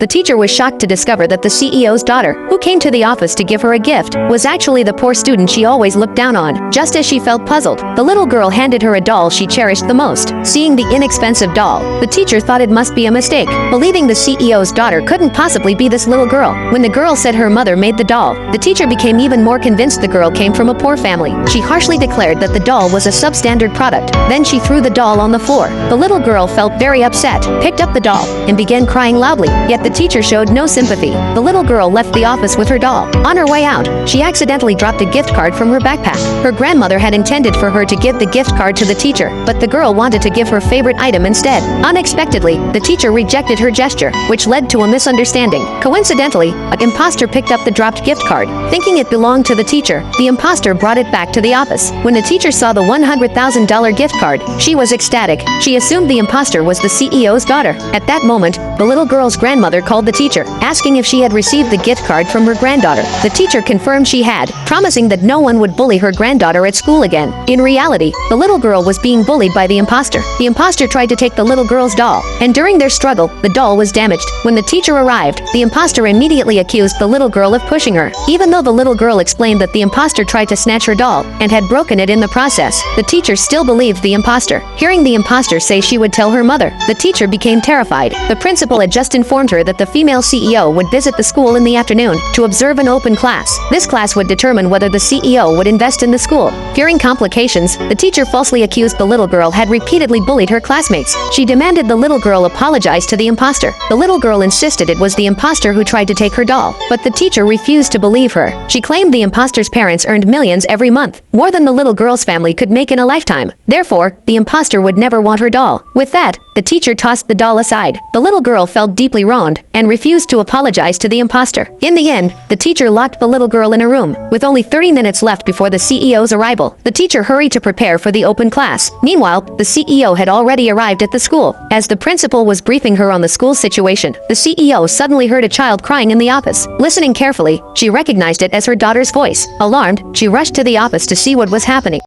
the teacher was shocked to discover that the CEO's daughter, who came to the office to give her a gift, was actually the poor student she always looked down on. Just as she felt puzzled, the little girl handed her a doll she cherished the most. Seeing the inexpensive doll, the teacher thought it must be a mistake, believing the CEO's daughter couldn't possibly be this little girl. When the girl said her mother made the doll, the teacher became even more convinced the girl came from a poor family. She harshly declared that the doll was a substandard product. Then she threw the doll on the floor. The little girl felt very upset, picked up the doll, and began crying loudly, yet the teacher showed no sympathy. The little girl left the office with her doll. On her way out, she accidentally dropped a gift card from her backpack. Her grandmother had intended for her to give the gift card to the teacher, but the girl wanted to give her favorite item instead. Unexpectedly, the teacher rejected her gesture, which led to a misunderstanding. Coincidentally, an imposter picked up the dropped gift card. Thinking it belonged to the teacher, the imposter brought it back to the office. When the teacher saw the $100,000 gift card, she was ecstatic. She assumed the imposter was the CEO's daughter. At that moment, the little girl's grandmother called the teacher, asking if she had received the gift card from her granddaughter. The teacher confirmed she had, promising that no one would bully her granddaughter at school again. In reality, the little girl was being bullied by the imposter. The imposter tried to take the little girl's doll, and during their struggle, the doll was damaged. When the teacher arrived, the imposter immediately accused the little girl of pushing her. Even though the little girl explained that the imposter tried to snatch her doll and had broken it in the process, the teacher still believed the imposter. Hearing the imposter say she would tell her mother, the teacher became terrified. The principal had just informed her that the female CEO would visit the school in the afternoon to observe an open class. This class would determine whether the CEO would invest in the school. Fearing complications, the teacher falsely accused the little girl had repeatedly bullied her classmates. She demanded the little girl apologize to the imposter. The little girl insisted it was the imposter who tried to take her doll, but the teacher refused to believe her. She claimed the imposter's parents earned millions every month, more than the little girl's family could make in a lifetime. Therefore, the imposter would never want her doll. With that, the teacher tossed the doll aside. The little girl felt deeply wronged and refused to apologize to the imposter. In the end, the teacher locked the little girl in a room. With only 30 minutes left before the CEO's arrival, the teacher hurried to prepare for the open class. Meanwhile, the CEO had already arrived at the school. As the principal was briefing her on the school situation, the CEO suddenly heard a child crying in the office. Listening carefully, she recognized it as her daughter's voice. Alarmed, she rushed to the office to see what was happening.